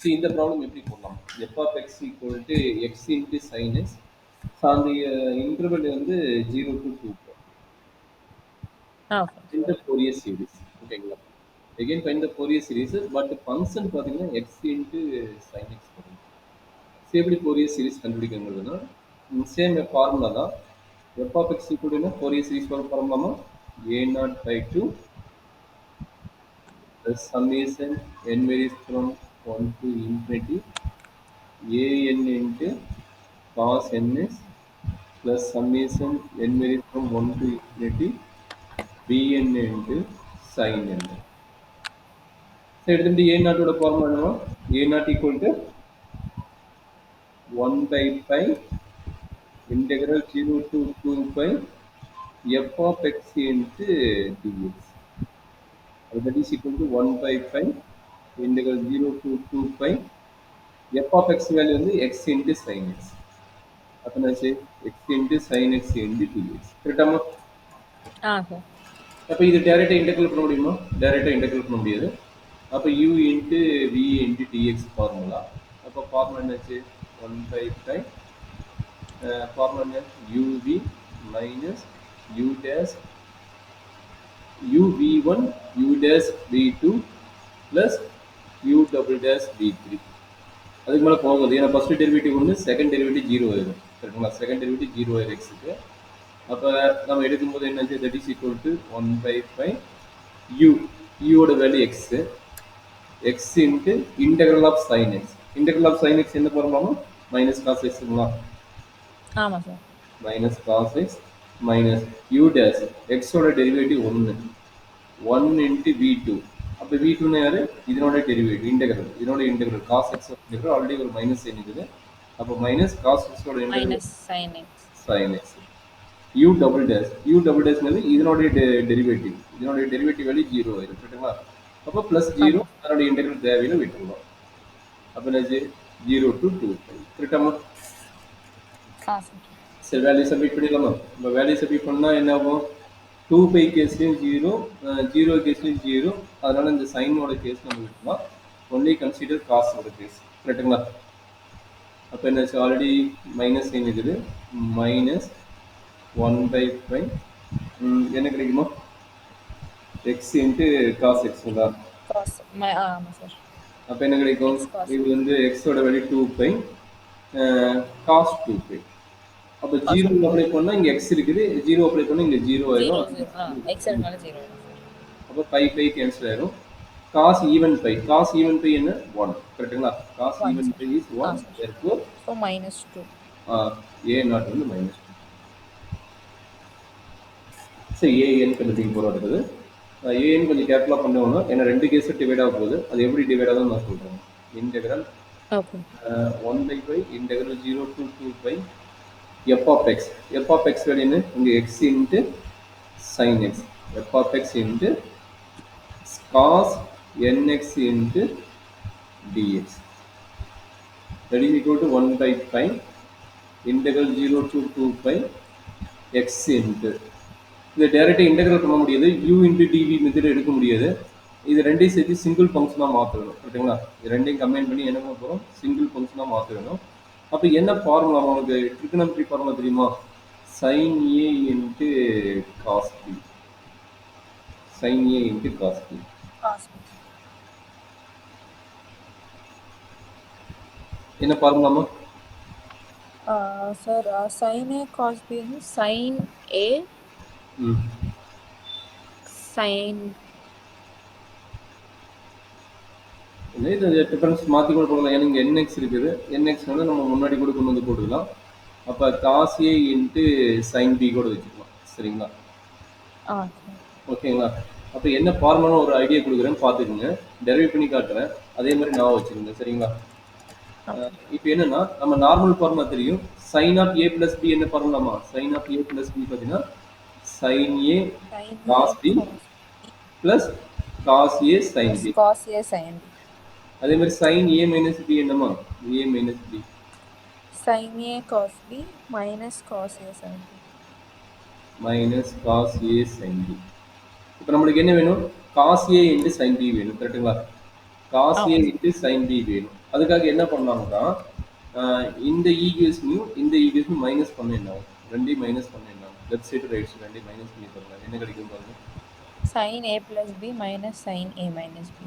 See, இந்த problem எப்படி போடலாம்? f of x equal to x into sin x. So அந்த இன்டர்வல் வந்து 0 to 2 ஓகே. இந்த ஃபோரியர் சீரிஸ் ஓகேங்களா? again find the Fourier series but function பார்த்தீங்கன்னா x into sin x வரும். So எப்படி ஃபோரியர் சீரிஸ் கண்டுபிடிக்கிறதுனா சேம் ஃபார்முலா தான். f of x equal to Fourier series ஃபார்முலாமா a0 by 2 plus summation n varies from 1 to infinity an into cos ns plus summation n varies from 1 to infinity bn into sin n. So எடுத்துட்டு a நாட்டோட formula என்னவா a not equal to 1 by pi integral 0 to 2 pi f of x into dx. That is equal to 1 by pi integral 0 to 2 pi f of x value வந்து x into sin x. அப்ப நான் say x into sin x into dx. கரெக்டாமா? Sir. அப்போ இது டைரெக்டாக integral பண்ண முடியுமா? டைரெக்டாக இன்டெகிரல் பண்ண முடியாது. அப்போ u into v into dx formula. அப்போ ஃபார்முலா என்னாச்சு? 1 by pi ஃபார்முலா என்ன? uv minus u dash uv1 u dash v2 plus u double dash v3. அதுக்கு மேலே போகுது. ஏன்னா ஃபர்ஸ்ட் டெரிவேட்டிவ் ஒன்று, செகண்ட் டெரிவேட்டிவ் 0 ஆயிடும். கரெக்டுங்களா? செகண்ட் டெரிவேட்டிவ் 0 ஆயிரும் எக்ஸுக்கு. அப்போ நம்ம எடுக்கும்போது என்னாச்சு? That is equal to 1 by pi u யோட value x x into integral of sine x. Integral of sine x என்ன போகிறோமா? மைனஸ் காஸ் எக்ஸுங்களா? ஆமாம் sir. Minus cos x minus u dash எக்ஸோட டெரிவேட்டிவ் 1 1 இன்ட்டு வி டூ. அப்போ v டூன்னு யார்? இதனோட டெரிவேட்டிவ் இன்டெக்ரல். இதனோட integral cos x integral already ஒரு மைனஸ் சைன் இருக்குது. அப்போ மைனஸ் காஸ் எக்ஸோட integral minus sine X. Sign x u double dash double டேஷ்ங்கிறது இதனுடைய டெரிவேட்டிவ். இதனுடைய டெரிவேட்டிவ் வேல்யூ 0 ஆயிடும். கரெக்டுங்களா? அப்போ ப்ளஸ் 0 அதனுடைய இன்டெகிரல் தேவையில விட்டுருவோம். அப்போ என்னாச்சு? 0 to 2 கரெக்டாமா? சரி, வேல்யூ சப்மிட் பண்ணிடலாமா? இப்போ வேல்யூ சப்மிட் பண்ணால் என்ன ஆகும்? 2 பை கேஸ்லையும் 0 0 கேஸ்லையும் 0. அதனால இந்த சைனோட கேஸ் நம்ம விட்டுலாம். ஒன்லி கன்சிடர் காசோட கேஸ். கரெக்டுங்களா? அப்போ என்னாச்சு? ஆல்ரெடி மைனஸ் சைன் இருக்குது. மைனஸ் 1 by pi என்ன கிடைக்குமா? எக்ஸ் இன்ட்டு காஸ் எக்ஸுங்களா? ஆமாம் சார். அப்போ என்ன கிடைக்கும்? இது வந்து எக்ஸோட வேல்யூ 2 பை காஸ் 2 பை. அப்போ 0 அப்ளை பண்ணால் இங்கே எக்ஸ் இருக்குது, 0 அப்ளை பண்ணால் இங்கே 0 ஆயிடும். அப்போ பை பை கேன்சல் ஆயிடும். Cos even pi. Cos even pi என்ன? 1. கரெக்டுங்களா? Cos even pi is 1. therefore minus 2. a nought வந்து மைனஸ் 2. சரி, ஏஎன் கண்டுபிடிக்க போகிறோம். அடுத்தது ஏஎன் கொஞ்சம் கேர்ஃபுல்லாக பண்ணணும். ஏன்னா 2 கேஸும் டிவைட் ஆக போகுது. அது எப்படி டிவைட் ஆகுதுன்னு நான் சொல்கிறேன். Integral 1 by pi integral 0 to 2 pi f of x. f of x வேணுன்னு இங்கே x into sin x. f of x into cos nx into dx. that is equal to 1 by pi integral 0 to 2 pi x into இதை டைரெக்டாக integral பண்ண முடியாது. You into TV method எடுக்க முடியாது. இது ரெண்டையும் சேர்த்து சிங்கிள் ஃபங்க்ஷனாக மாற்றணும். ஓகேங்களா? இது ரெண்டையும் கம்பைன் பண்ணி என்ன பண்ண போகிறோம்? சிங்கிள் ஃபங்க்ஷனாக மாற்றணும். அப்போ என்ன ஃபார்முலா? உங்களுக்கு ட்ரிகோனமெட்ரி ஃபார்முலா தெரியுமா? Sign A into cos B. Sine A into cos B. என்ன ஃபார்முலாமா? Sir sign A cos B sine A sign இது டிஃபரன்ஸ் மாற்றி கூட போடலாம். ஏன்னா இங்கே என்எக்ஸ் இருக்குது. என்எக்ஸ் வந்து நம்ம முன்னாடி கூட கொண்டு வந்து போட்டுக்கலாம். அப்போ cos A into sine B கூட வச்சுக்கலாம். சரிங்களா? ஓகேங்களா? அப்போ என்ன ஃபார்முலான்னு ஒரு ஐடியா கொடுக்குறேன்னு பார்த்துக்குங்க. டெரைவ் பண்ணி காட்டுறேன். அதே மாதிரி நான் வச்சுக்கோங்க. சரிங்களா? இப்போ என்னன்னா நம்ம நார்மல் ஃபார்முலா தெரியும். Sine of A plus B என்ன ஃபார்முலாமா? Sine of A plus B பார்த்தீங்கன்னா sine A cos B plus cos A sine B. அதே மாதிரி சைன் ஏ மைனஸ் பி என்னமா? A minus B. Sine A cos B minus cos A sine B. Minus cos A sine B. இப்போ நம்மளுக்கு என்ன வேணும்? Cos A into sine B வேணும். கரெக்டுங்களா? Cos A into sine B வேணும். அதுக்காக என்ன பண்ணாங்கன்னா இந்த ஈக்குவேஷனையும் இந்த ஈக்குவேஷனும் மைனஸ் பண்ண என்ன ஆகும்? ரெண்டையும் மைனஸ் பண்ண என்ன ஆகும்? லெஃப்ட் சைடு ரைட் சைடு ரெண்டையும் மைனஸ் பண்ணி பாருங்க, என்ன கிடைக்கும் பாருங்க. sin a plus b minus sin a minus b.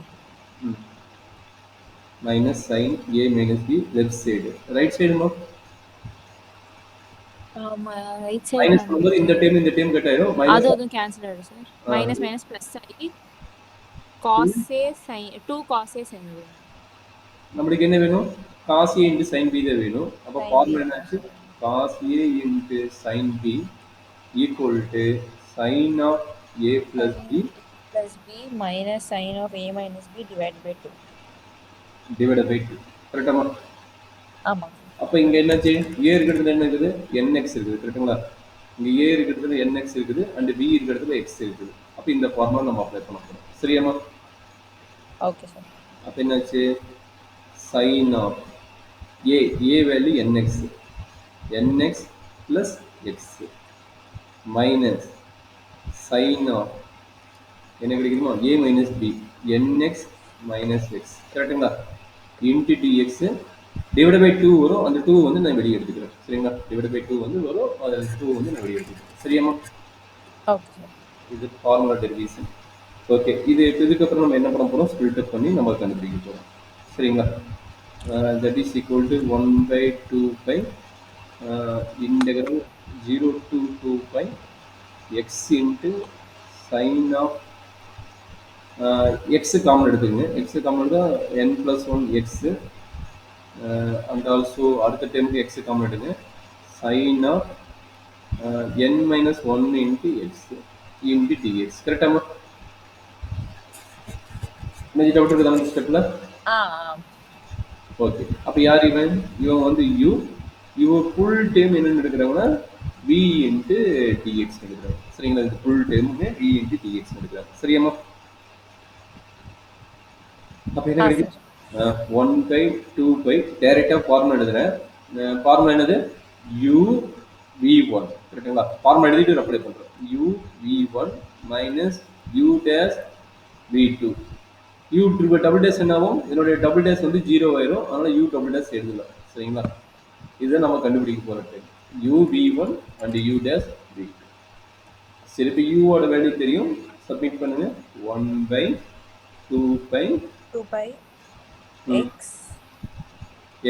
Minus sine A minus B left side. Right சைடுமா ரைட் சைடு மைனஸ் பண்ணும்போது இந்த டைம் கட் ஆயிடும். மைனஸ் அதுவும் கேன்சல் ஆயிடும் சார். மைனஸ் மைனஸ் பிளஸ் ஆகி cos a sin 2 cos a sin b. நம்மளுக்கு என்ன வேணும்? cos a into sin b தான் வேணும். அப்போ Sin ஃபார்முலா B. என்னாச்சு? cos a into sin b equal to sin of a plus b plus b minus sin of a minus b divided by 2. divided by 2. கரெக்டாமா? ஆமாம். அப்போ இங்க என்னாச்சு? a இருக்கிறதுல என்ன இருக்குது? nx இருக்குது. கரெக்ட்டுங்களா? இங்க a இருக்கிறதுல nx இருக்குது அண்ட் b இருக்கிறதுல x இருக்குது. அப்போ இந்த ஃபார்முலா நம்ம அப்ளை பண்ண போறோம். சரியாமா? Okay sir. அப்போ என்னாச்சு? sin of a value nx plus x minus sin of என்ன கிடைக்குமா? a minus b nx minus x. கரெக்டுங்களா? இன்ட்டு dx டிவைட் பை 2 வரும். அந்த 2 வந்து நான் வெளியே எடுத்துக்கிறேன். சரிங்களா? டிவைட் பை 2 வந்து வரும். அது 2 வந்து நான் வெளியே எடுத்துக்கிறேன். சரியாமா? ஓகே. இது ஃபார்முலா டெரிவேஷன். ஓகே, இதுக்கப்புறம் நம்ம என்ன பண்ண போறோம்? ஸ்பிளிட் அப் பண்ணி நம்ம கண்டுபிடிக்க போறோம். சரிங்களா? that is equal to 1 by 2 pi integral 0 to 2 pi x into sin of x common எடுத்துக்கங்க. x காமன் எடுத்தா n plus 1 x and also அடுத்த டேர்முக்கு x காமன் எடுங்க. sin of n minus 1 into x into dx. கரெக்டாமா? என்ன doubt இருக்குதா அந்த ஸ்டெப்ல? Okay, அப்போ யார் இவன் வந்து இவன் ஃபுல் டைம் என்னென்னு எடுக்கிறாங்கன்னா v இன்ட்டு டிஎக்ஸ் எடுக்கிறாங்க. சரிங்களா? இது ஃபுல் டைமுமே v இன்ட்டு டிஎக்ஸ் எடுக்கிறாங்க. சரியாமா? அப்போ என்ன கிடைக்கும்? 1 by 2 by டைரெக்டாக ஃபார்முலா எழுதுறேன். ஃபார்முலா என்னது? u v1. கரெக்டுங்களா? ஃபார்முலா எழுதிட்டு அப்ளை பண்ணுறோம். u v1 minus u dash v2. u double dash என்ன ஆகும்? இதனுடைய டபுள் டேஷ் வந்து 0 ஆயிரும். அதனால u டபுள் டேஷ் எழுதலாம். சரிங்களா? இதுதான் நம்ம கண்டுபிடிக்க போற time. u v1 and u dash v2. சரி, இப்போ u ஓட வேல்யூ தெரியும். சப்மிட் பண்ணுங்க. 1 by 2 pi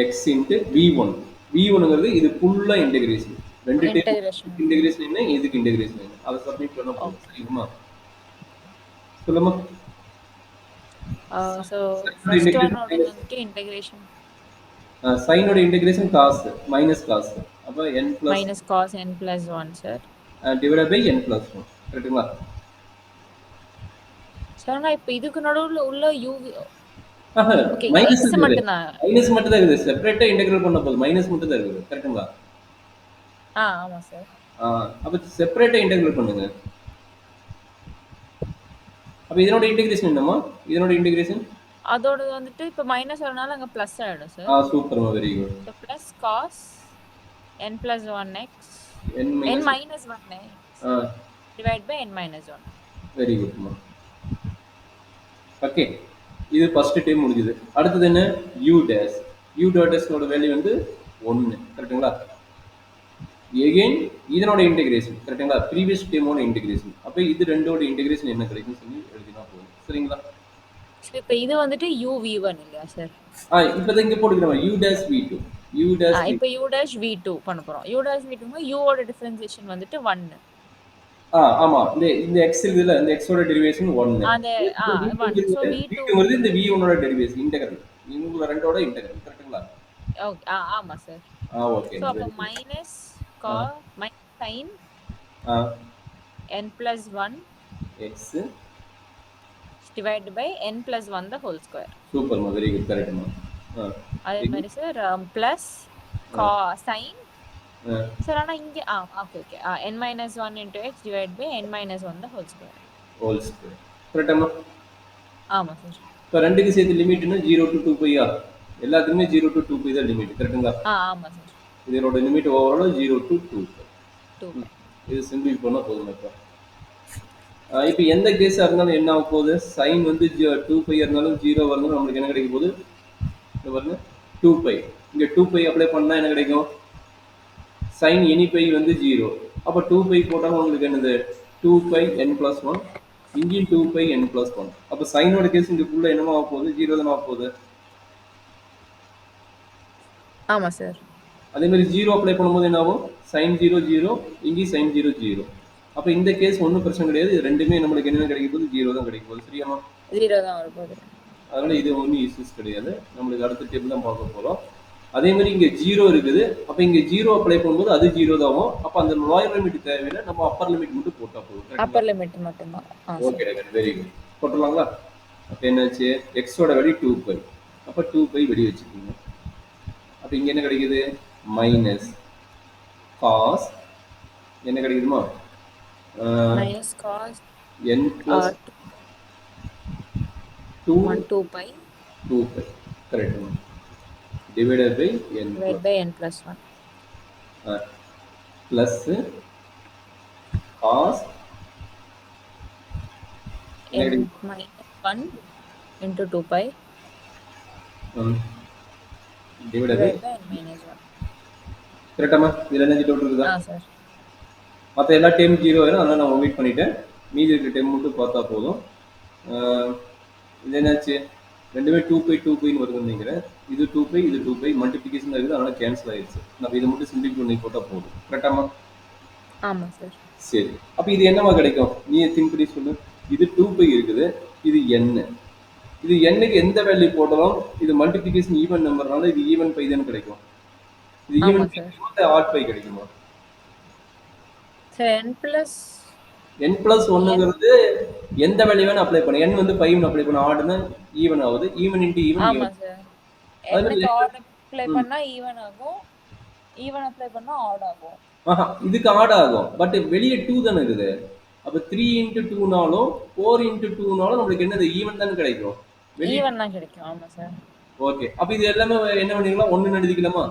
x into v1. v1ங்கிறது இது ஃபுல்லா இன்டகிரேஷன். ரெண்டு டைம் இன்டகிரேஷன் என்ன, இதுக்கு இன்டகிரேஷன் என்ன, அதை சப்மிட் பண்ண போறோம். சரிங்களா? சொல்லுமா. so first one வந்து integration sin ஓட integration cos minus cos. அப்ப n plus minus cos n plus 1 sir divided by n plus 1. கரெக்ட்டுங்களா? சார் நான் இப்போ இதுக்கு நடுவுல உள்ள u ஓகே மைனஸ் மட்டும் தான். மைனஸ் மட்டும் தான் இருக்குது. செப்பரேட்டா இன்டகிரேட் பண்ண போது மைனஸ் மட்டும் தான் இருக்குது. கரெக்ட்டுங்களா? ஆமா சார். அப்ப செப்பரேட்டா இன்டகிரேட் பண்ணுங்க. அப்ப இதனோட இன்டகிரேஷன் என்னமா? இதனோட இன்டகிரேஷன் அதோட வந்துட்டு இப்ப மைனஸ் வரனால அங்க பிளஸ் ஆயிடும் சார். சூப்பர்மா, very good. so plus cos n plus 1x n minus 1x divided by n minus 1. Very குட்மா. ஓகே, இது ஃபர்ஸ்ட் டைம் முடிஞ்சது. அடுத்தது என்ன? u dash. u dash ஓட வேல்யூ வந்து 1. கரெக்ட்டுங்களா? again இதனோட இன்டகிரேஷன். கரெக்ட்டுங்களா? ப்ரீவியஸ் டைமோட இன்டகிரேஷன். அப்ப இது ரெண்டோட இன்டகிரேஷன் என்ன கிடைக்கும் சொல்லி எழுதினா போதும். சரிங்களா? இப்போ இது வந்துட்டு u v1 இல்லையா சார்? இப்போ இங்க போட்டுக்கிறோம் u dash v2. இப்போ u dash v2 பண்ண போறோம். u dash v2 u ஓட டிஃபரன்ஷியேஷன் வந்துட்டு 1. ஆமா, இந்த x இருக்குல, இந்த x ஓட டெரிவேஷன் 1. அந்த 1. சோ v2 வந்து இந்த v1 ஓட டெரிவேஷன் இன்டகிரல். இவங்க ரெண்டோட இன்டகிரல். கரெக்ட்டுங்களா? ஓகே. ஆமா சார். ஓகே. சோ அப்ப minus cos sin n plus 1 x divided by n plus 1 the whole square. சூப்பர்மா, வெரி குட். கரெக்ட்மா. அதே மாதிரி சார் பிளஸ் sin சார் ஆனா இங்க okay n minus 1 into x divided by n minus 1 the whole square. கரெக்டாமா? ஆமா sir. இப்போ ரெண்டுக்கு சேர்த்து லிமிட்னா 0 to 2 pi. எல்லாத்துக்குமே 0 to 2 pi தான் லிமிட். கரெக்ட்டுங்களா? ஆமா சார். இதோட லிமிட் ஓவரால் 0 to 2 pi. இது சிம்பிள் பண்ணா போதும். இப்போ எந்த கேஸா இருந்தாலும் என்ன ஆக போகுது? sin வந்து 2 pi இருந்தாலும் 0 வரணும். நம்மளுக்கு என்ன கிடைக்க போகுது? இது பாருங்க 2π. இங்க 2π அப்ளை பண்ணா என்ன கிடைக்கும்? sin any π வந்து 0. அப்ப 2π போட்டாலும் உங்களுக்கு என்னது 2π n plus 1 இங்கேயும் 2π n plus 1. அப்ப சைனோட கேஸ் இங்க ஃபுல்லா என்னமா ஆக போகுது? 0 தானே ஆக போகுது. ஆமா சார். அதே மாதிரி 0 அப்ளை பண்ணும்போது என்ன ஆகும்? sin 0 0 இங்கேயும் sin 0 0. அப்ப இந்த கேஸ் ஒன்றும் பிரச்சனை கிடையாது. இது ரெண்டுமே நம்மளுக்கு என்ன கிடைக்க போகுது? 0 தான் கிடைக்க போகுது. சரியாமா? 0 தான் வரப்போகுது. அதனால இது ஒன்றும் இஷ்யூஸ் கிடையாது. நம்மளுக்கு அடுத்த டேபிள் தான் பார்க்க போகிறோம். அதே மாதிரி இங்கே 0 இருக்குது. அப்போ இங்கே 0 அப்ளை பண்ணும்போது அது 0 தான் ஆகும். அப்போ அந்த லோயர் லிமிட் தேவையில்லை, நம்ம அப்பர் லிமிட் மட்டும் போட்டால் போதும். அப்பர் லிமிட் மட்டும்தான். Okay, very good. போட்டுடலாங்களா? அப்போ என்னாச்சு? எக்ஸோட வெளி 2π. அப்போ 2π வெளியே வச்சுக்கோங்க. அப்போ இங்கே என்ன கிடைக்குது? மைனஸ் காஸ் என்ன கிடைக்குதுமா? Minus cos n plus 2π correct. Divided by n plus 1 plus cos n minus 1 into 2π divided by n minus 1. கரெக்டாமா? இதுல என்ன டவுட் இருக்குதா? சார். மற்ற எல்லா டைம் 0 வரும், அதனால நான் ஒமிட் பண்ணிட்டேன். மீதி இருக்க டைம் மட்டும் பார்த்தா போதும். இது என்னாச்சு? ரெண்டுமே 2πன்னு வருதுன்னு நினைக்கிறேன். இது 2π, இது 2π மல்டிபிகேஷன் இருக்குது, அதனால கேன்சல் ஆயிடுச்சு. நம்ம இதை மட்டும் சிம்பிள் பண்ணி போட்டால் போதும். கரெக்டாமா? ஆமா சார். சரி, அப்போ இது என்னவா கிடைக்கும்? நீ திங்க் பண்ணி சொல்லு. இது 2π இருக்குது, இது n. இது n-க்கு எந்த வேல்யூ போட்டாலும் இது மல்டிபிகேஷன் ஈவன் நம்பர்னால இது ஈவன் பை தான் கிடைக்கும். இது ஈவன் பை ஆட் பை கிடைக்குமா? சார் n plus 1ங்கிறது எந்த வேல்யூ வேணா அப்ளை பண்ணு. n வந்து 5 அப்ளை பண்ண, ஆட்னா ஈவன் ஆகுது. Even into even. ஆமா சார். n-க்கு ஆட் அப்ளை பண்ணா ஈவன் ஆகும், ஈவன் அப்ளை பண்ணா ஆட் ஆகும். இதுக்கு ஆட் ஆகும், பட் வெளியே 2 தானே இருக்குது. அப்ப 3 into 2னாலும் 4 into 2னாலும் நம்மளுக்கு என்னது? ஈவன் தானே கிடைக்கும். ஈவன் தான் கிடைக்கும். ஆமா சார். ஓகே, அப்ப இது எல்லாமே என்ன பண்ணிக்கலாம்? 1 எழுதிக்கலாமா?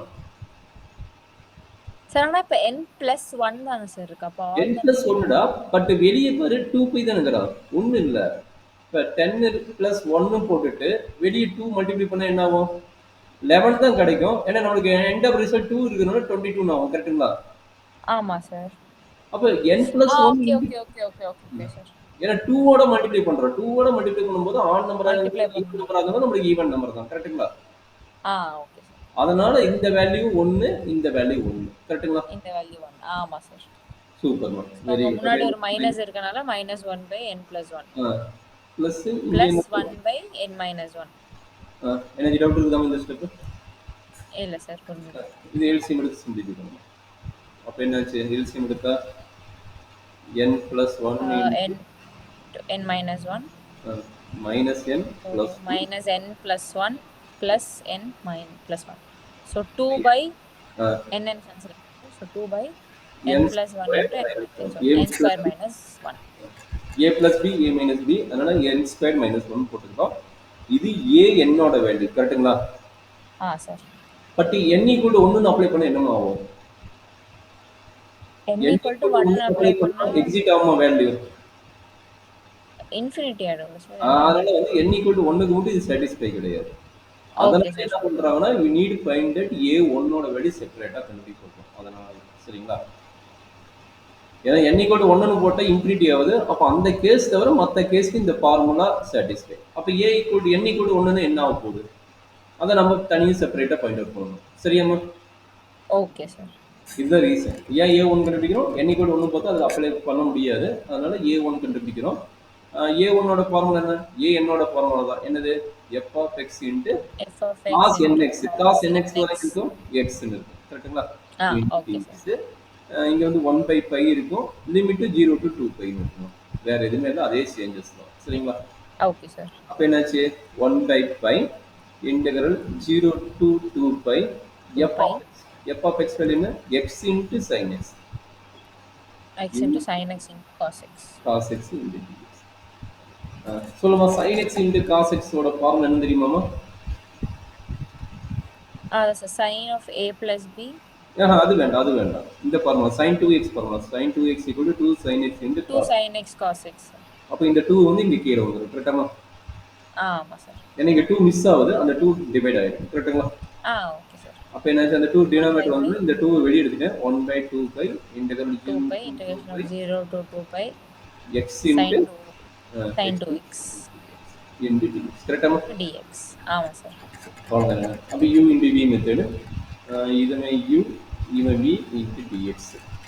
சார் ஆனா இப்ப n plus 1 தானே சார் இருக்கு. அப்ப n plus 1டா, பட் வெளியே பாரு 2π தானேங்கடா. 1 இல்ல. இப்ப 10 plus 1 போட்டுட்டு வெளியே 2 மல்டிப்ளை பண்ணா என்ன ஆகும்? 11 தான் கிடைக்கும். ஏன்னா நம்மளுக்கு எண்ட் ஆஃப் ரிசல்ட் 2 இருக்குனால 22 ஆகும். கரெக்ட்டுங்களா? ஆமா சார். அப்ப n plus 1 ஓகே சார். ஏன்னா 2 ஓட மல்டிப்ளை பண்றோம். 2 ஓட மல்டிப்ளை பண்ணும்போது ஆட் நம்பரா ஈவன் நம்பரா இருந்தா நம்மளுக்கு ஈவன் நம்பர் தான். கரெக்ட்டுங்களா? Okay sir. அதனால இந்த வேல்யூ 1, இந்த வேல்யூ 1. கரெக்ட்டுங்களா? இந்த வேல்யூ 1. ஆமா sir. Super ma'am. Very good. முன்னாடி ஒரு மைனஸ் இருக்கனால -1/n plus 1 பிளஸ் +1/n-1. எனக்கு டவுட் இருக்குதா இந்த ஸ்டெப்? இல்ல சார், புரியுது. இது எல்சிஎம் எடுத்து சிம்பிளிஃபை பண்ணணும். அப்ப என்னாச்சு? எல்சிஎம் எடுத்தா n plus 1 n minus 1 minus n plus minus n plus 1 plus n plus 1. So 2 by n cancel. So 2 by n plus 1 into n square minus 1. a plus b, a minus b, அதனால n squared minus 1 போட்டுருக்கோம். இது a n ஓட value. கரெக்ட்டுங்களா? Sir. But n equal to 1 apply பண்ண என்னமா ஆகும்? n equal to 1 apply பண்ணா exit ஆகுமா வேல்யூ? இன்ஃபினிட்டி ஆயிடும் சார். அதனால வந்து n equal to 1க்கு மட்டும் இது சாட்டிஸ்ஃபை கிடையாது. அதனால என்ன பண்றாங்கன்னா we need to find that a1 ஓட வேல்யூ செப்பரேட்டா கண்டுபிடிக்கணும். அதனால சரிங்களா? ஏன்னா n equal to 1ன்னு போட்டா இன்ஃபினிட்டி ஆகுது. அப்ப அந்த கேஸ் தவிர மத்த கேஸ்க்கு இந்த ஃபார்முலா சாட்டிஸ்ஃபை. அப்ப a equal to n equal to 1ன்னு என்ன ஆக போகுது? அதை நம்ம தனியாக செப்பரேட்டா பாயிண்ட் அவுட் பண்ணணும். சரியாம்மா? Okay sir. இதுதான் ரீசன். ஏன் a1 கண்டுபிடிக்கிறோம்? n equal to 1 பார்த்தா அதை அப்ளை பண்ண முடியாது. அதனால a1 கண்டுபிடிக்கிறோம். a1ஓட ஃபார்முலா என்ன? a n-ஓட ஃபார்முலா தான். என்னது? f of x into cos nx. cos nx வரைக்கும் x ன்னு இருக்கும். கரெக்ட்டுங்களா? Okay sir. இங்க வந்து 1/π இருக்கும். லிமிட் 0 to 2π இருக்கும். வேற எதுவுமே இல்லை, அதே சேஞ்சஸ் தான். சரிங்களா? Okay sir. அப்ப என்னாச்சு? 1/π integral 0 to 2π f of x value என்ன? x into sin x. x into sin x into cos x. cos x into dx. சொல்லுமா, sin x into cos x ஓட ஃபார்முலா என்ன தெரியுமாமா? sin of a plus b. அது வேண்டாம். இந்த formula sin 2x formula. sin 2x equal to 2 sin x into 2 sin x cos x. அப்ப இந்த 2 வந்து இங்க கீழ வந்துரும். கரெக்ட்டாமா? ஆமா சார். ஏன்னா இங்க 2 மிஸ் ஆகுது, அந்த 2 டிவைட் ஆயிடும். கரெக்ட்டுங்களா? Okay sir. அப்ப என்னாச்சு, அந்த 2 1 by டினாமினேட்டர் pi வந்து இந்த 2 வெளிய எடுத்துட்டேன். 1 by 2 pi integral 2 0 pi to 2 integration pi of 0 to 2 pi x sin into 2 x sin 2x into dx. கரெக்டாமா? dx. ஆமா சார். அவ்வளவுதாங்க. அப்ப u into v மெத்தட், இதுவே u, இதுவே v into dx.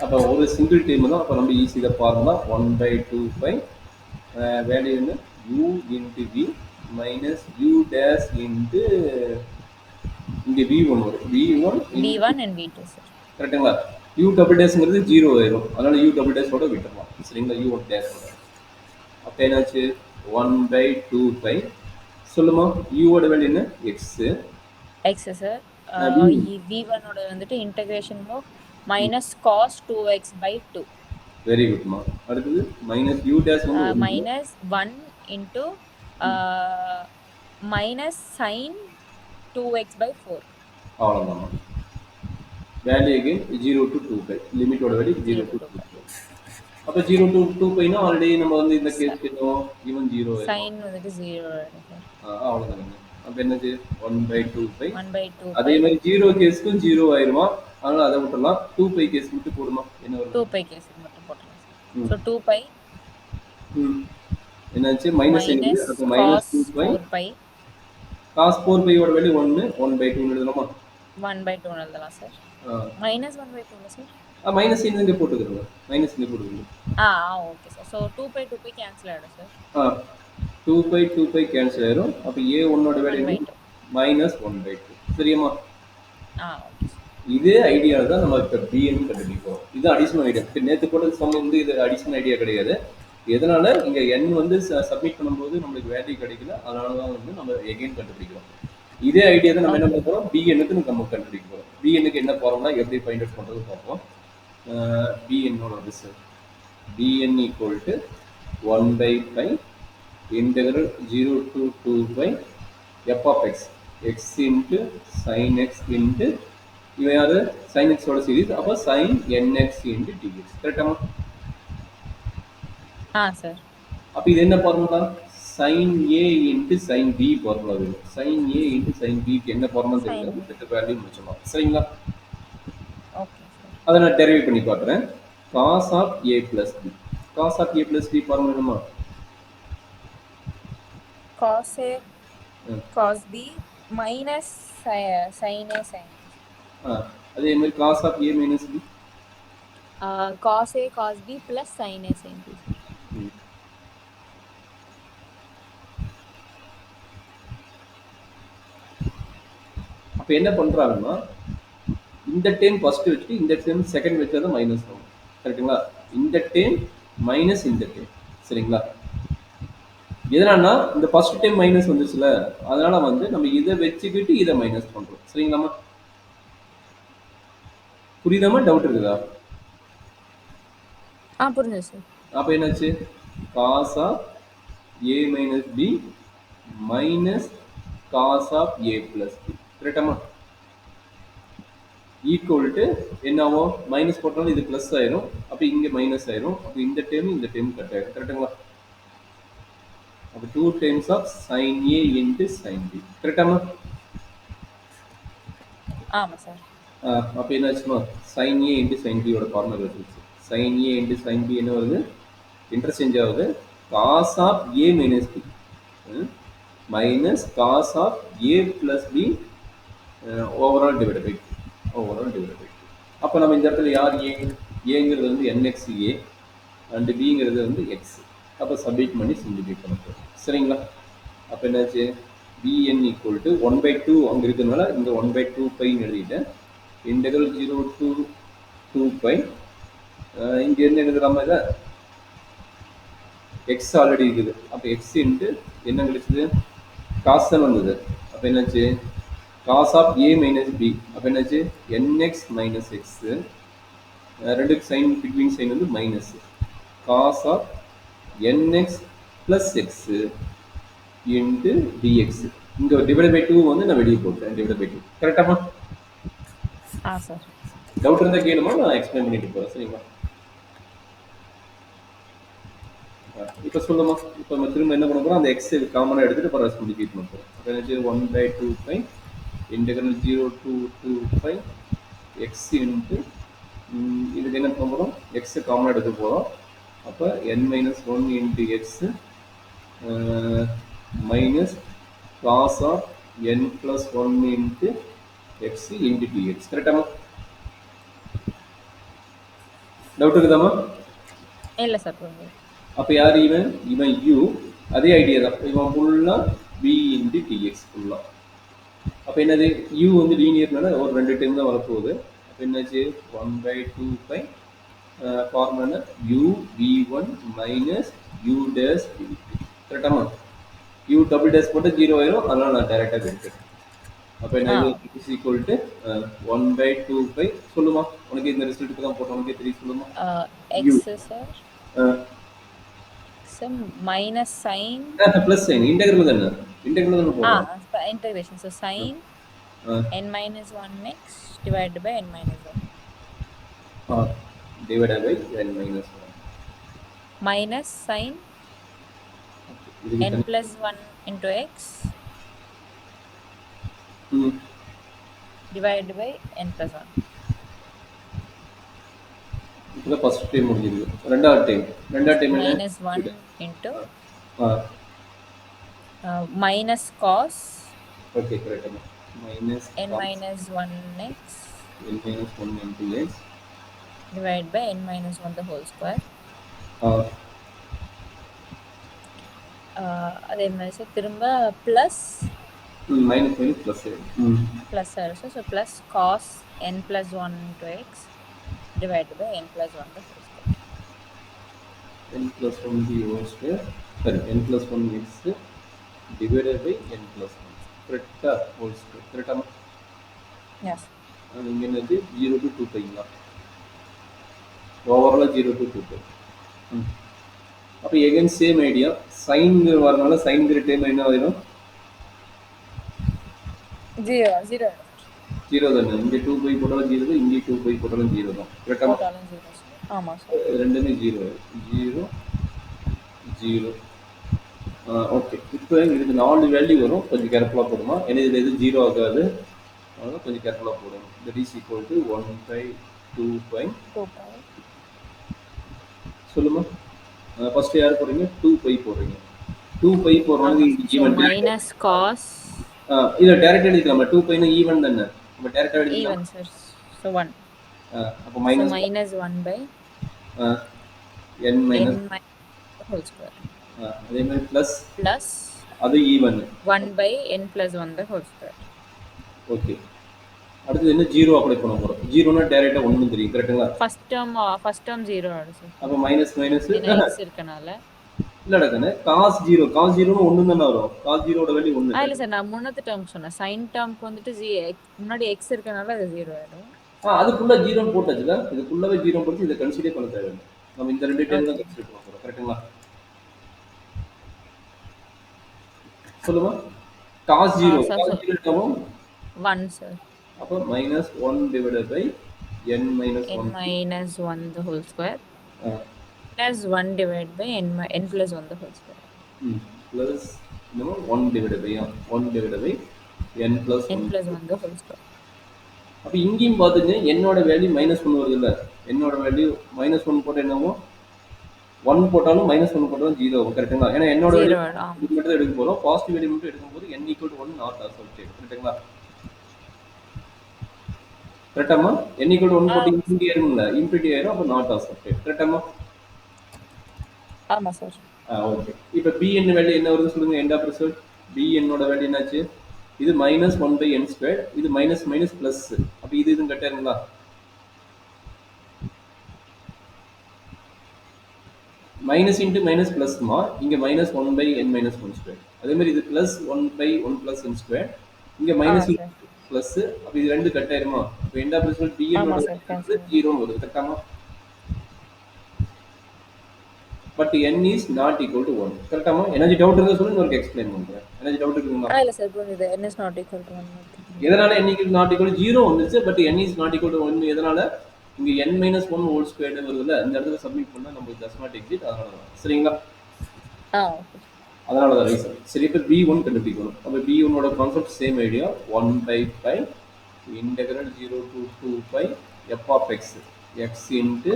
அப்ப ஒரு சிங்கிள் டேர்ம் தான். அப்ப நம்ம ஈஸி இதை ஃபார்முலா 1 by 2 pi வேல்யூ என்ன, u into v minus u dash into இங்க v1 வரும், v1 into v1 and v2 sir. கரெக்டுங்களா? u டபுள் டேஷ்ங்கிறது 0 ஆயிரும், அதனால u டபுள் டேஷோட விட்டுறலாம். சரிங்களா? u1 டேஷோட. அப்ப என்னாச்சு, 1 by 2 pi சொல்லுமா, u ஓட வேல்யூ என்ன, x, x sir. v v1 ஓட வந்துட்டு integration of minus cos 2x by 2 very குட்மா. அடுத்தது மைனஸ் u டேஷ் வந்து 1, minus 1 into minus sin 2x by 4. அவ்வளவுதாம்மா. வேல்யூ அகைன் 0 to 2 pi, லிமிட்டோட வேல்யூ 0 to 2 pi. அப்ப 0 to 2 pi னா ஆல்ரெடி நம்ம வந்து இந்த கேஸ் என்னோ ஈவன் 0 ஆயிரும். sin வந்துட்டு 0 ஆயிடும் சார். அவ்வளவுதாங்க. அப்ப என்னது, 1 by 2 pi. 1 by 2 அதே pi மாதிரி 0 கேஸ்க்கும் 0 ஆயிருமா, அதனால அதை விட்டுறலாம். 2 pi கேஸ் மட்டும் போடுமா, என்ன வரும், 2 pi கேஸ் மட்டும் போட்டுறலாம் சார். so 2 pi என்னாச்சு, மைனஸ் minus அப்ப minus cos 2 pi 4 pi cos 4 pi ஓட வேல்யூ 1, 1 by 2 எழுதலாமா? 1 by 2 எழுதலாம் sir. minus 1 by 2 sir. Minus இங்க போட்டுக்கிறோம், மைனஸ் இங்க போட்டுக்கிறோம். Okay sir. so 2 pi 2 pi cancel ஆயிடும் சார். 2 pi 2 pi கேன்சல் ஆயிரும். அப்ப a1 ஓட value minus 1 by 2. சரியாமா? Okay sir. இதே ஐடியா தான் நம்ம இப்ப bn கண்டுபிடிப்போம். இது அடிஷனல் ஐடியா. நேத்து போட்ட சம் வந்து இது அடிஷனல் ஐடியா கிடையாது. எதனால இங்க n வந்து சப்மிட் பண்ணும்போது நம்மளுக்கு வேல்யூ கிடைக்கல, அதனால தான் வந்து நம்ம எகைன் கண்டுபிடிக்கிறோம். இதே ஐடியா தான் நம்ம என்ன பண்ண போறோம், bnக்கு நம்ம கண்டுபிடிக்க போறோம். bnக்கு என்ன ஃபார்முலா, எப்படி ஃபைண்ட் அவுட் பண்றது பார்ப்போம். bn ஓட result bn equal to 1 by pi integral 0 to 2 by f of x, x into sin x into இவன் யாரு, sin x ஓட சீரிஸ், அப்ப sin nx into dx. கரெக்டாமா? சார். அப்ப இது என்ன formula, sin a into sin b formula வரும். sin a into sin b க்கு என்ன ஃபார்முலா தெரியும், இந்த வேல்யூ முடிச்சலாம். சரிங்களா? Okay sir. அதை நான் டெரைவ் பண்ணி பார்க்குறேன். cos of a plus b, cos of a plus b formula என்னமா, cos a cos b minus sin a sin அதே மாதிரி cos of a minus b, cos a cos b plus sin a sin b. அப்ப என்ன பண்றாங்கன்னா, இந்த dam first வச்சுட்டு இந்த dam second வச்சா தான் மைனஸ் ஆகும். கரெக்ட்டுங்களா? இந்த டேம் மைனஸ் இந்த டேம். சரிங்களா? எதனாலனா இந்த ஃபர்ஸ்ட் டைம் மைனஸ் வந்துச்சுல, அதனால வந்து நம்ம இதை வச்சுக்கிட்டு இதை மைனஸ் பண்றோம். சரிங்களாமா? புரியுதாமா, டவுட் இருக்குதா? புரியுது சார். அப்ப என்னாச்சு, cos of a minus b minus cos of a plus b. கரெக்டாமா? ஈக்குவல் டு என்ன ஆகும், மைனஸ் போட்டாலும் இது பிளஸ் ஆயிரும், அப்ப இங்க மைனஸ் ஆயிரும், அப்ப இந்த டேர்ம் இந்த டேர்ம் கட் ஆயிரும். கரெக்டுங்களா? அப்ப 2 times of sin a into sin b. கரெக்டாமா? ஆமா சார். அப்ப என்னாச்சுமா, sin a into sin b ஓட ஃபார்முலா வந்துச்சு. sin a into sin b என்ன வருது, இன்டர்சேஞ்ச் ஆகுது, cos of a minus b minus cos of a plus b overall divided by 2. அப்ப நம்ம இந்த இடத்துல யார் a, aங்கிறது வந்து nxa and bங்கிறது வந்து x. அப்ப சப்மிட் பண்ணி சிம்பிளிஃபை பண்ணுறோம். சரிங்களா? அப்ப என்னாச்சு, bn equal to 1 by 2 அங்க இருக்கிறதுனால இந்த 1 by 2 pi எழுதிட்டேன். integral 0 to 2 pi இங்க இருந்து எழுதலாமா, இதை x ஆல்ரெடி இருக்குது, அப்ப x இன்ட்டு என்ன கிடைச்சது, cos தான் வந்தது. அப்ப என்னாச்சு, cos of a minus b, அப்ப என்னாச்சு nx minus x, ரெண்டுக்கு சைன் பிட்வீன் சைன் வந்து minus, cos of nx plus x into dx. இங்க டிவைட் பை 2 வந்து நான் வெளியே போட்டேன், டிவைட் பை 2. கரெக்டாமா? சார். டவுட் இருந்தா கேளுமா, நான் எக்ஸ்பிளைன் பண்ணிட்டு போறேன். சரிங்களா? இப்போ சொல்லுமா, இப்போ நம்ம திரும்ப என்ன பண்ண போகிறோம், அந்த எக்ஸ் காமனாக எடுத்துகிட்டு அப்புறம் ரெஸ்பான்சிபிலிட்டி பண்ண போகிறோம். அப்போ எனக்கு 1/2 இன்டெகிரல் 0 to 2 எக்ஸ் இன்ட்டு இதுக்கு என்ன பண்ண போகிறோம், எக்ஸ் காமனாக எடுக்க போகிறோம். அப்போ n-1 into x minus cos of n+1 into x into dx. கரெக்டாமா? டவுட் இருக்குதாமா? இல்லை சார். அப்போ யார் இவன்? இவன் யூ. அதே ஐடியா தான், இவன் ஃபுல்லாக பி இன்ட்டு டிஎக்ஸ் ஃபுல்லாக. அப்போ என்னது, யூ வந்து லீனியர்னால ஒரு 2 டைம் தான் வரப்போகுது. அப்போ என்னாச்சு, 1/2 formula u v1 minus u dash v2. கரெக்டாமா? யூ டபுள் டேஸ் போட்டு 0 ஆயிரும், அதனால் நான் டைரெக்டாக எடுக்கிறேன். அப்போ என்ன, இஸ் ஈக்குவல் டு 1/2 சொல்லுமா, உனக்கு இந்த ரிசல்ட்டுக்கு தான் போட்டோம், உனக்கு தெரியும் சொல்லுமா. X sir minus sine plus sine integral தானே, இன்டெகிரல் தானே போடுறோம். integration. So sin n-1x divided by n-1 divided by n-1 minus sin n+1 into x divided by n+1. இப்போ ஃபர்ஸ்ட் டைம் முடிஞ்சிருக்கு. ரெண்டாவது time minus 1 into minus cos okay correct, minus n-1x n-1 into x divided by n-1 the whole square. அதே மாதிரி sir திரும்ப plus minus plus plus ஆயிடுச்சு. So plus cos n+1 into x divided by n+1 the whole square. n+1 the whole square, sorry, n+1 x divided by n+1 கரெக்டா, whole square. கரெக்டாமா? S. இங்கே என்னது 0 to 2 ஓவராலாக 0 to 2. அப்போ again same idea, sign வரனால சைன்கிற time என்ன ஆயிடும், 0 தானே. இங்கே 2 போட்டாலும் 0 தான், இங்கே 2 போட்டாலும் 0 தான். கரெக்டாக? ஆமாம் சார், ரெண்டுமே 0 0 0. ஓகே, இப்போ இதுக்கு 4 வேல்யூ வரும், கொஞ்சம் கேர்ஃபுல்லாக போடுமா, ஏன்னா இதில் எது 0 ஆகாது, அதனால் கொஞ்சம் கேர்ஃபுல்லாக போடணும். தட் இஸ் ஈக்குவல் டு 1/2 சொல்லுமா. ஃபர்ஸ்ட் யார் போடுறீங்க, 2 போடுறீங்க. 2 போடுறவங்க ஈவன் மைனஸ் காஸ் இதை டைரக்டா எழுதிக்கலாமா, 2 ஈவன் தானே, நம்ம டைரக்டா எழுதிக்கலாம். Even sir. ஸோ 1 அப்போ மைனஸ் 1/n whole square. அதே மாதிரி ப்ளஸ் அது even 1/n+1 the whole square. Okay, அடுத்து என்ன, 0 அப்ளை பண்ண போறோம். 0னா டைரக்டா 1 தெரியும். கரெக்ட்டுங்களா? ஃபர்ஸ்ட் டேர்ம் 0 ஆயிடுச்சு. அப்ப மைனஸ் x இருக்கனால இல்லடா கண்ணே, cos 0 ன்னு 1 தான வரும். cos 0 ஓட வேல்யூ 1. இல்ல சார், நான் முன்னத்து டேர்ம் சொன்னேன். sin டேர்ம்க்கு வந்துட்டு முன்னாடி x இருக்கனால அது 0 ஆயிடும். அதுக்குள்ள 0 ன்னு போட்டாச்சுல, இதுக்குள்ளவே 0 போட்டு இத கன்சிடர் பண்ண தேவையில்லை. நம்ம இந்த ரெண்டு டேர்ம் தான் கன்சிடர் பண்ண போறோம். கரெக்ட்டுங்களா? சொல்லுமா. cos 0 இருக்கவும் 1 சார். அப்ப -1 divided by n-1 the whole square plus 1 divided by n+1 the whole square. Plus 1 divided by n+1 the whole square. அப்ப இங்கேயும் பாத்துங்க, என்னோட வேல்யூ -1 வருது இல்ல, என்னோட வேல்யூ -1 போட்டா என்னவோ, 1 போட்டாலும் -1 போட்டாலும் 0 ஆகும். கரெக்ட்டுங்களா? ஏன்னா என்னோட வேல்யூ மட்டும் தான் எடுக்க போறோம். பாசிட்டிவ் வேல்யூ மட்டும் எடுக்கும்போது n = 1 நாட் அசோசியேட். கரெக்ட்டுங்களா? கரெக்டாமா? n = 1 போட்டு இன்ஃபினிட்டி ஆயிரும்ல, இன்ஃபினிட்டி ஆயிரும், அப்ப நாட் அசோசியேட். கரெக்டாமா? ஆமா சார். ஓகே. இப்போ bn வேல்யூ என்ன வருது சொல்லுங்க, எண்ட் ஆஃப் ரிசல்ட். bn ஓட வேல்யூ என்னாச்சு, இது -1/n², இது மைனஸ் மைனஸ் பிளஸ். அப்ப இது கட்டாயிருங்களா? மைனஸ் இன்ட்டு மைனஸ் பிளஸ்மா, இங்க -1/n-1². அதே மாதிரி இது பிளஸ் 1/1+n², இங்க மைனஸ் பிளஸ். அப்ப இது ரெண்டு கட்டாயிருமா? இப்போ எண்ட் ஆஃப் ரிசல்ட் bn ஓட 0 வருது. கரெக்டாமா? But n is not equal to 1. கரெக்டாமா? எனர்ஜி டவுட் இருந்தா சொல்லுங்க, உங்களுக்கு எக்ஸ்பிளைன் பண்றேன். எனர்ஜி டவுட் இருக்குங்களா? இல்ல சார், புரியுது. n is not equal to 1. எதனால n is not equal to 0 வந்துச்சு, but n is not equal to 1 எதனால? இங்க n-1 ஹோல் ஸ்கொயர்டு வருதுல, இந்த இடத்துல சப்மிட் பண்ணா நமக்கு does not exist. அதனால சரிங்களா? ஓகே. அதனால தான் ரீசன். சரி, இப்போ b1 கண்டுபிடிக்கணும். அப்போ b1 ஓட concept same idea. 1/5 integral 0 to 2 pi f of x, x into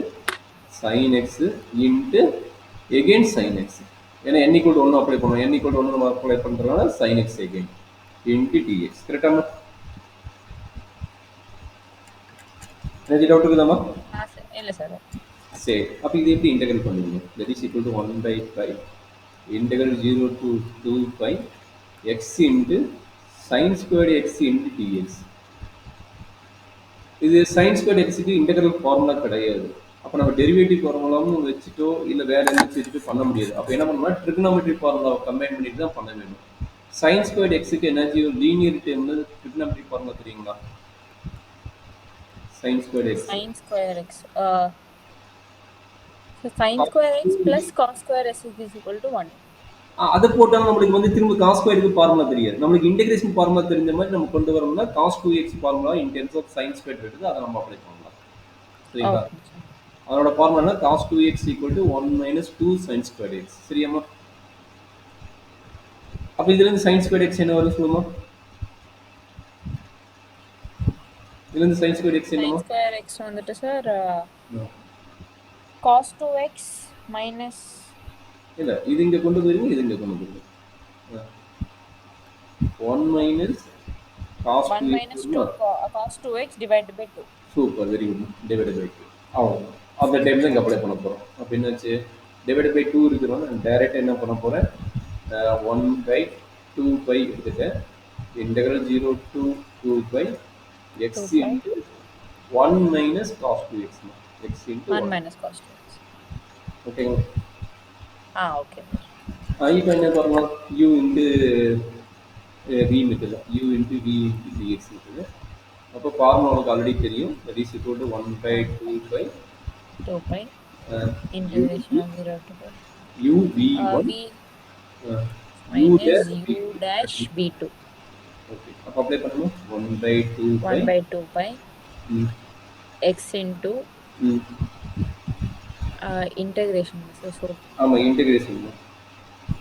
sin x into again sin x. ஏன்னா n equal to 1 அப்ளை பண்ணுவோம். n equal to 1 நம்ம அப்ளை பண்றதுனால sin x again into dx. கரெக்டா? எனக்கு doubt இருக்குதாமா? இல்ல sir. சரி, அப்போ இது எப்படி இன்டெகிரல் பண்ணுவீங்க? that is equal to 1/5 integral 0 to 2 pi x into sin squared x into dx. இது sin squared x க்கு இன்டெகிரல் ஃபார்முலா கிடையாது. அப்போ நம்ம டெரிவேட்டிவ் ஃபார்முலாவும் வச்சுட்டோ இல்லை வேற என்ன வச்சுட்டு பண்ண முடியாது. அப்போ என்ன பண்ணணும்னா ட்ரிகனாமெட்ரி ஃபார்முலாவை கம்பைன் பண்ணிட்டு தான் பண்ண வேணும். sin squared x க்கு எனர்ஜி லீனியர் டேர்ம்ல ட்ரிகனாமெட்ரி ஃபார்முலா தெரியுங்களா? sin squared x sin square x so sin square x plus cos square s is equal to 1. அதை போட்டாலும் நம்மளுக்கு வந்து திரும்ப காஸ் ஸ்கொயருக்கு ஃபார்முலா தெரியாது. நம்மளுக்கு இன்டெகிரேஷன் ஃபார்முலா தெரிஞ்ச மாதிரி நம்ம கொண்டு வரோம்னா காஸ் 2x formula in terms of sin square இருக்குது, அதை நம்ம அப்ளை பண்ணலாம். சரிங்களா? அதோட formula cos 2x equal to 1 minus 2 sin squared x. சரியாம்மா? அப்போ இதுல இருந்து sin squared x என்ன வரும் சொல்லுமா? இதுல இருந்து sin squared x என்னமா? sin square x வந்துட்டு சார் cos 2x minus இல்ல, இது இங்க கொண்டு போயிருங்க, இது இங்க கொண்டு போயிருங்க. 1 minus cos 1 minus 2 cos 2x divided by 2. Super, very good. Divided by 2. அவ்வளோ அந்த டைம் தான் இங்கே அப்ளை பண்ண போகிறோம். அப்போ என்னாச்சு, டிவைடட் பை 2 இருக்கிறோம். நான் டைரெக்டாக என்ன பண்ண போகிறேன், 1/2 பை எடுத்துட்டேன். Integral 0 to 2 pi x into 1 minus cos 2x. x into 1 minus cos 2x. ஓகேங்களா? ஓகே. இப்போ என்ன பண்ணலாம், u into v method, u into v into dx method. அப்போ ஃபார்முலா உங்களுக்கு ஆல்ரெடி தெரியும். that is equal to 1/2 pi integration of 0 to u v1 minus u dash v2. Okay, அப்போ apply பண்ணுவோம். 1/2 pi x into integration. So ஆமா, integration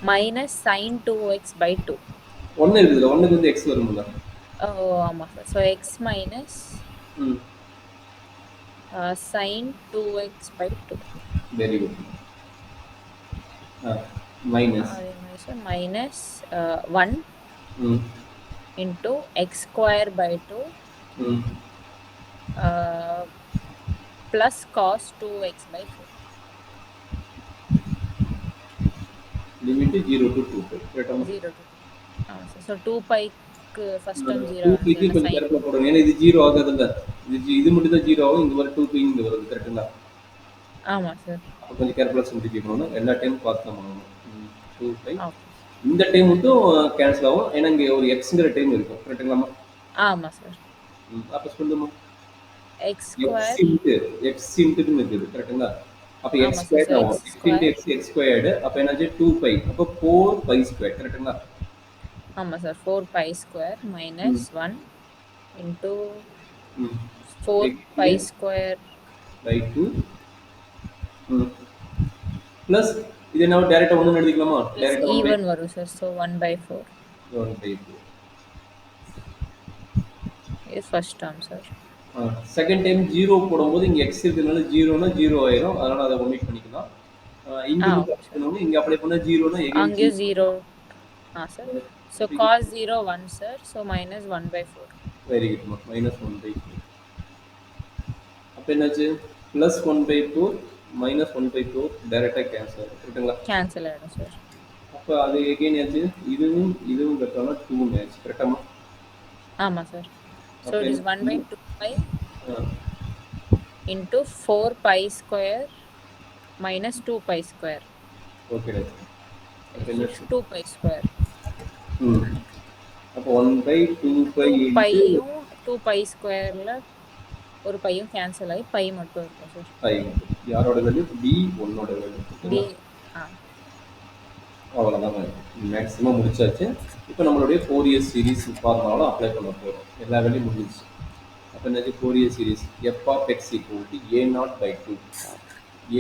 minus sin 2x by 2. 1 இருக்குதுல, 1க்கு வந்து x வரும்ல. ஆமா sir. so x minus sin 2x by 2. Very good. minus 1 into x square by 2 plus cos 2x by 4. limit 0 to 2 pi. Right? 0 to 2. So 2 pi க்கு first term 0. 2 pi க்கு கொஞ்சம் கேர்ஃபுல்லா போடுங்க. ஏன்னா இது 0 ஆகாதுல்ல. இது மட்டும் தான் 0 ஆகும். இங்க வர 2 pi இங்க வருது. கரெக்ட்டுங்களா? ஆமா சார். அப்ப கொஞ்சம் கேர்ஃபுல்லா சிம்பிளிஃபை பண்ணணும். எல்லா டைம் பார்த்து தான் பண்ணணும். 2 pi. இந்த டைம் மட்டும் கேன்சல் ஆகும். ஏன்னா இங்க ஒரு xங்கற டைம் இருக்கும். கரெக்ட்டுங்களா? ஆமா சார். அப்ப சொல்லுமா. x square x into இருக்குது. கரெக்ட்டுங்களா? அப்ப x squared ஆகும். x into x squared. அப்ப என்னாச்சு 2 pi. அப்ப 4 pi squared. கரெக்ட்டுங்களா? ஆமா sir. 4 pi square minus 1 into 4 pi square by 2 plus இது என்ன டைரக்ட்டா 1 ன்னு எழுதிக்கலாமா? டைரக்ட்டா even வரும் சார். so 1/4. 1/4. இது first term sir. Second time 0 போடும்போது இங்க x இருக்குனால 0 னா 0 ஆயிரும். அதனால அதை ஒமிட் பண்ணிக்கலாம். இங்க பண்ணனும், இங்க அப்ளை பண்ணா 0 னா எகைன் அங்க 0. Sir. so cos 0 1 sir. so minus 1/4. Very good மா. minus 1/4. அப்ப என்னாச்சு, plus 1/4 minus 1/4 டைரக்ட்டா கேன்சல் ஆகும். கரெக்ட்டுங்களா? கேன்சல் ஆயிடும் சார். அப்ப அது எகைன் ஆச்சு, இதுவும் கட்டனா 2 மேட்ச். கரெக்ட்டாமா? ஆமா sir. so it is 1/2 pi into 4 pi square minus 2 pi square. Okay right. அப்ப என்ன 2 pi square. அப்ப 1/2 pi பையும் 2 pi ஸ்கொயர்ல ஒரு பையும் கேன்சல் ஆகி பை மட்டும் இருக்கும் சார். பை யாரோட வேல்யூ? b1 ஓட வேல்யூ. b அவ்வளவுதான். மேக்ஸிமம் முடிச்சாச்சு. இப்போ நம்மளுடைய ஃபோரியர் சீரிஸ் ஃபார்முலாவை அப்ளை பண்ண போறோம். எல்லா வேலையும் முடிஞ்சிச்சு. அப்போ என்னது Fourier series f of x equal to a0/2.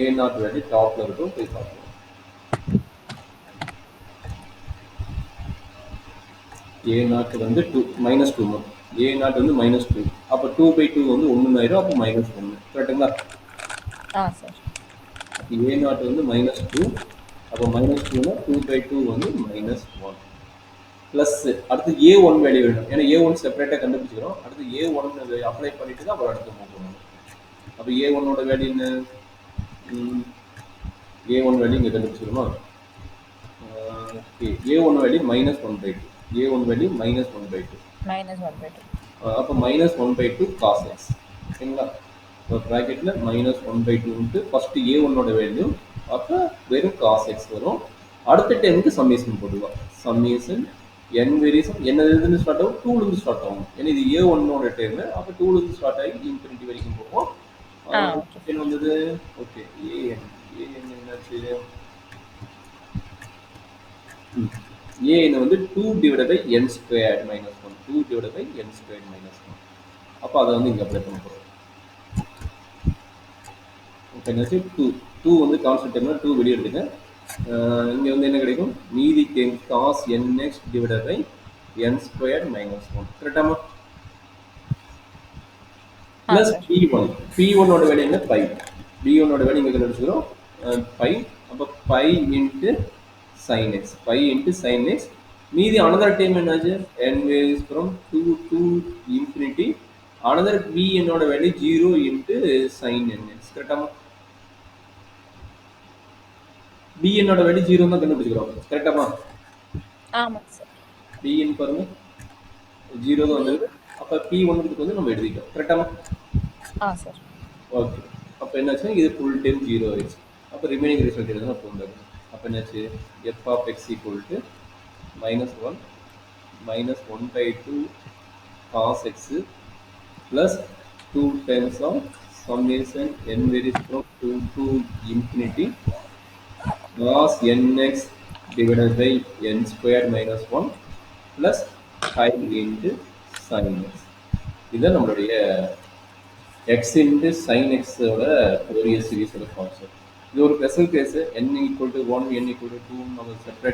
a0 value டாப்ல இருக்கும், போய் பார்ப்போம். ஏ நாட் வந்து two minus two a naught வந்து மைனஸ் டூ. அப்போ 2/2 வந்து 1 ஆயிரும். அப்போ -1 கரெக்டுங்களா? சார். ஏ நாட் வந்து -2. அப்போ -2னா 2/2 வந்து -1 ப்ளஸ் அடுத்து A1 வேல்யூ வேணும். ஏன்னா A1 செப்பரேட்டாக கண்டுபிடிச்சிக்கிறோம். அடுத்து A1 அப்ளை பண்ணிட்டு தான் அப்புறம் அடுத்து மூவ் பண்ணணும். அப்போ A1ஓட வேல்யூ என்ன? A1 வேல்யூ இங்கே கண்டுபிடிச்சிக்கிறோமா? Okay, A1 value -1/2. A1 value -1/2. அப்போ -1/2 cos x. ஓகேங்களா? இப்போ ப்ராக்கெட்டில் -1/2 ஃபர்ஸ்ட் A1ஓட வேல்யூ, அப்போ வெறும் cos x வரும். அடுத்த டைமுக்கு சம்மேஷன் போட்டுக்கலாம். சம்மேஷன் n வேரியேஷன் என்ன இருந்து ஸ்டார்ட் ஆகும்? 2லேருந்து ஸ்டார்ட் ஆகும். ஏன்னா இது A1ஓட டைம். அப்போ 2லேருந்து ஸ்டார்ட் ஆகி இன்ஃபினிட்டி வரைக்கும் போகும். என்ன வந்தது? ஓகே, ஏஎன் என்னாச்சு? ஏஎன் வந்து 2/n² - 1. 2/n² - 1. அப்போ அதை வந்து இங்கே அப்ளை பண்ண போகிறோம். இப்போ என்னாச்சு? 2 வந்து கான்ஸ்டன்ட் டைம்னா 2 வெளியே எடுத்துங்க. இங்கே வந்து என்ன கிடைக்கும்? மீதி டைம் cos nx n² - 1. கரெக்டாமா? Plus P1. P1ஓட வேல்யூ என்ன? பை. B1ஓட வேல்யூ இங்கே கண்டுபிடிச்சிக்கிறோம். பை. அப்போ pi into sin x. Pi into sin x. மீதி அனதர் டைம் என்னாச்சு? n varies from 2 to infinity. Another Bnோட வேல்யூ 0 இன்ட்டு sin nx. கரெக்டாமா? Bnோட வேல்யூ 0 தான் கண்டுபிடிச்சிக்கிறோம். கரெக்டாமா? ஆமாம் சார். Bn பாருங்க 0 தான் வந்தது. அப்போ P1க்கு வந்து நம்ம எழுதிட்டோம். கரெக்டாமா? சார். ஓகே. அப்போ என்னாச்சு? இது ஃபுல் டைம் 0 ஆயிடுச்சு. அப்போ ரிமைனிங் ரிசல்ட் எழுதணும். அப்போ வந்தது. அப்போ என்னாச்சு? f of x equal to -1 -1/2 cos x plus 2 times of summation n varies from 2 to infinity cos nx divided by n² - 1 plus 5 into sin x. இதுதான் நம்மளுடைய x into sin x ஓட Fourier சீரிஸோட concept. இது ஒரு special case. n = 1 n = 2 நம்ம separate